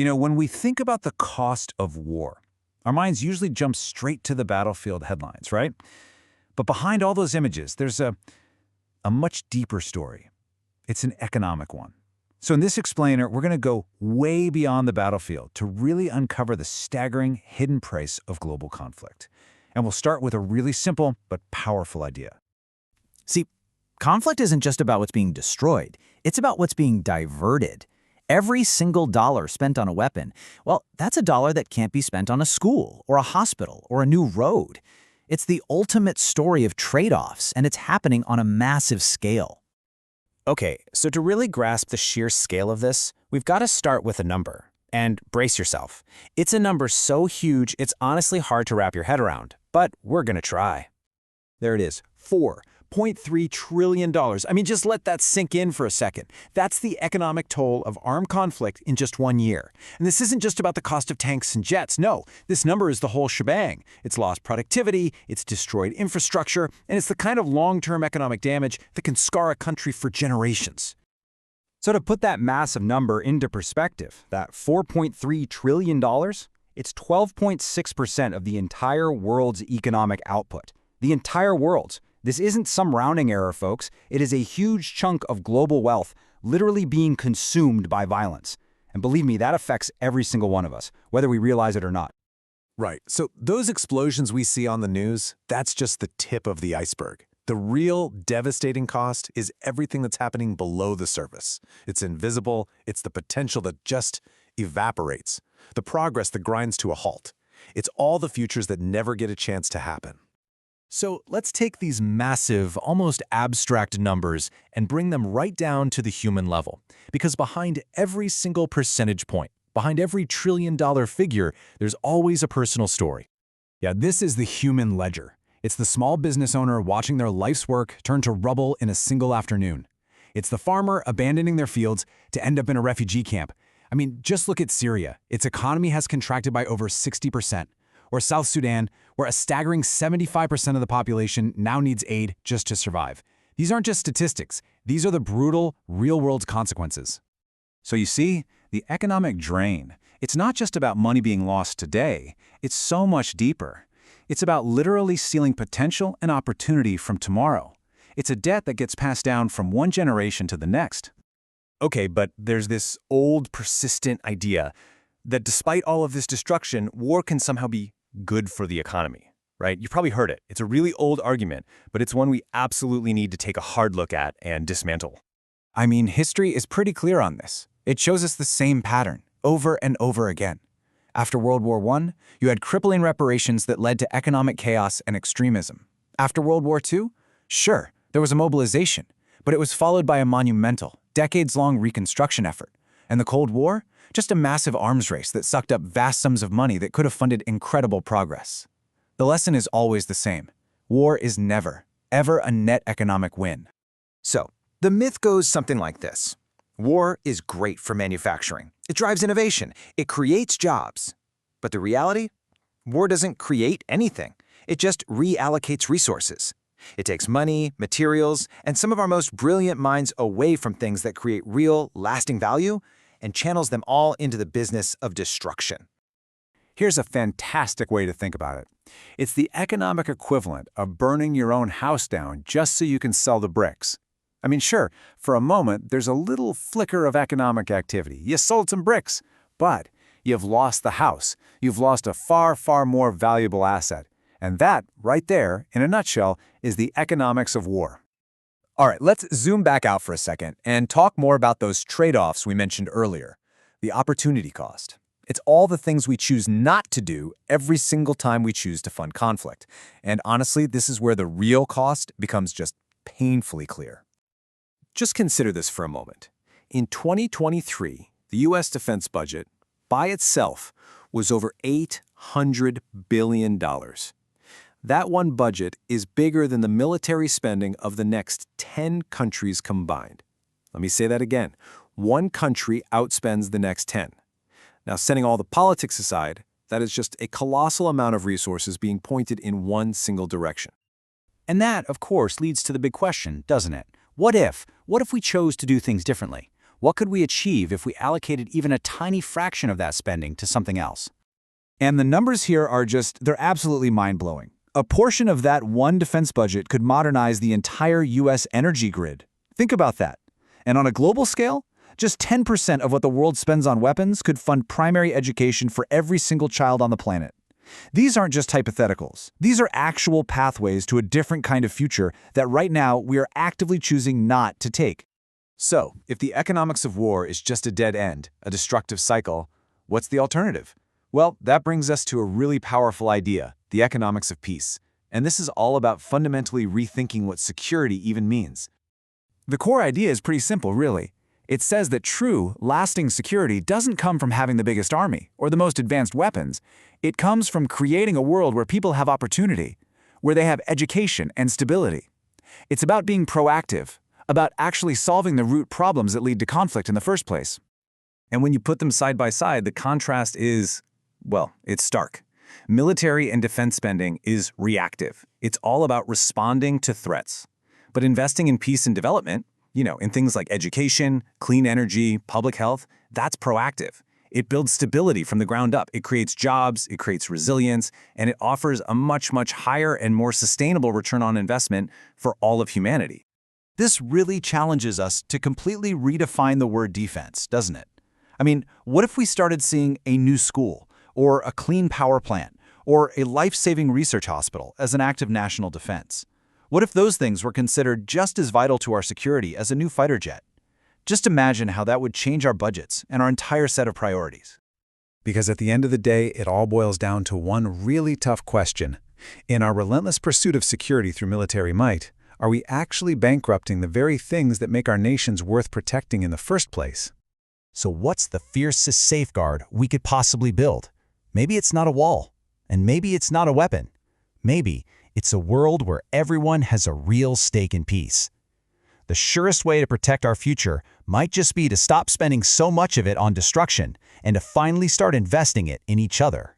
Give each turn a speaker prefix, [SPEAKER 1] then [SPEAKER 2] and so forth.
[SPEAKER 1] When we think about the cost of war, our minds usually jump straight to the battlefield headlines, right? But behind all those images, there's a much deeper story. It's an economic one. So in this explainer, we're going to go way beyond the battlefield to really uncover the staggering hidden price of global conflict. And we'll start with a really simple but powerful idea.
[SPEAKER 2] See, conflict isn't just about what's being destroyed. It's about what's being diverted. Every single dollar spent on a weapon, well, that's a dollar that can't be spent on a school or a hospital or a new road. It's the ultimate story of trade-offs, and it's happening on a massive scale.
[SPEAKER 3] Okay, so to really grasp the sheer scale of this, we've got to start with a number. And brace yourself. It's a number so huge, it's honestly hard to wrap your head around. But we're gonna try.
[SPEAKER 4] There it is, $4.3 trillion. I mean, just let that sink in for a second. That's the economic toll of armed conflict in just 1 year. And this isn't just about the cost of tanks and jets. No, this number is the whole shebang. It's lost productivity, it's destroyed infrastructure, and it's the kind of long-term economic damage that can scar a country for generations.
[SPEAKER 5] So to put that massive number into perspective, that $4.3 trillion, it's 12.6% of the entire world's economic output. The entire world's. This isn't some rounding error, folks. It is a huge chunk of global wealth literally being consumed by violence. And believe me, that affects every single one of us, whether we realize it or not.
[SPEAKER 6] Right. So those explosions we see on the news, that's just the tip of the iceberg. The real devastating cost is everything that's happening below the surface. It's invisible. It's the potential that just evaporates. The progress that grinds to a halt. It's all the futures that never get a chance to happen.
[SPEAKER 1] So let's take these massive, almost abstract numbers and bring them right down to the human level. Because behind every single percentage point, behind every trillion-dollar figure, there's always a personal story.
[SPEAKER 5] Yeah, this is the human ledger. It's the small business owner watching their life's work turn to rubble in a single afternoon. It's the farmer abandoning their fields to end up in a refugee camp. I mean, just look at Syria. Its economy has contracted by over 60%. Or South Sudan, where a staggering 75% of the population now needs aid just to survive. These aren't just statistics. These are the brutal, real-world consequences.
[SPEAKER 1] So you see, the economic drain, it's not just about money being lost today. It's so much deeper. It's about literally stealing potential and opportunity from tomorrow. It's a debt that gets passed down from one generation to the next.
[SPEAKER 3] Okay, but there's this old, persistent idea that despite all of this destruction, war can somehow be good for the economy, right? You've probably heard it. It's a really old argument, but it's one we absolutely need to take a hard look at and dismantle.
[SPEAKER 2] I mean, history is pretty clear on this. It shows us the same pattern, over and over again. After World War I, you had crippling reparations that led to economic chaos and extremism. After World War II, sure, there was a mobilization, but it was followed by a monumental, decades-long reconstruction effort. And the Cold War? Just a massive arms race that sucked up vast sums of money that could have funded incredible progress. The lesson is always the same. War is never, ever a net economic win.
[SPEAKER 7] So, the myth goes something like this. War is great for manufacturing. It drives innovation. It creates jobs. But the reality? War doesn't create anything. It just reallocates resources. It takes money, materials, and some of our most brilliant minds away from things that create real, lasting value and channels them all into the business of destruction.
[SPEAKER 5] Here's a fantastic way to think about it. It's the economic equivalent of burning your own house down just so you can sell the bricks. I mean, sure, for a moment, there's a little flicker of economic activity. You sold some bricks, but you've lost the house. You've lost a far, far more valuable asset. And that, right there, in a nutshell, is the economics of war.
[SPEAKER 2] All right, let's zoom back out for a second and talk more about those trade-offs we mentioned earlier. The opportunity cost. It's all the things we choose not to do every single time we choose to fund conflict. And honestly, this is where the real cost becomes just painfully clear.
[SPEAKER 6] Just consider this for a moment. In 2023, the U.S. defense budget, by itself, was over $800 billion. That one budget is bigger than the military spending of the next 10 countries combined. Let me say that again. One country outspends the next 10. Now, setting all the politics aside, that is just a colossal amount of resources being pointed in one single direction.
[SPEAKER 2] And that, of course, leads to the big question, doesn't it? What if we chose to do things differently?
[SPEAKER 1] What could we achieve if we allocated even a tiny fraction of that spending to something else?
[SPEAKER 2] And the numbers here are they're absolutely mind-blowing. A portion of that one defense budget could modernize the entire U.S. energy grid. Think about that. And on a global scale, just 10% of what the world spends on weapons could fund primary education for every single child on the planet. These aren't just hypotheticals. These are actual pathways to a different kind of future that right now we are actively choosing not to take. So, if the economics of war is just a dead end, a destructive cycle, what's the alternative? Well, that brings us to a really powerful idea, the economics of peace. And this is all about fundamentally rethinking what security even means. The core idea is pretty simple, really. It says that true, lasting security doesn't come from having the biggest army or the most advanced weapons. It comes from creating a world where people have opportunity, where they have education and stability. It's about being proactive, about actually solving the root problems that lead to conflict in the first place.
[SPEAKER 3] And when you put them side by side, the contrast is, well, it's stark. Military and defense spending is reactive. It's all about responding to threats. But investing in peace and development, in things like education, clean energy, public health, that's proactive. It builds stability from the ground up. It creates jobs, it creates resilience, and it offers a much, much higher and more sustainable return on investment for all of humanity.
[SPEAKER 1] This really challenges us to completely redefine the word defense, doesn't it? I mean, what if we started seeing a new school, or a clean power plant, or a life-saving research hospital as an act of national defense? What if those things were considered just as vital to our security as a new fighter jet? Just imagine how that would change our budgets and our entire set of priorities.
[SPEAKER 5] Because at the end of the day, it all boils down to one really tough question. In our relentless pursuit of security through military might, are we actually bankrupting the very things that make our nations worth protecting in the first place?
[SPEAKER 1] So what's the fiercest safeguard we could possibly build? Maybe it's not a wall, and maybe it's not a weapon. Maybe it's a world where everyone has a real stake in peace. The surest way to protect our future might just be to stop spending so much of it on destruction and to finally start investing it in each other.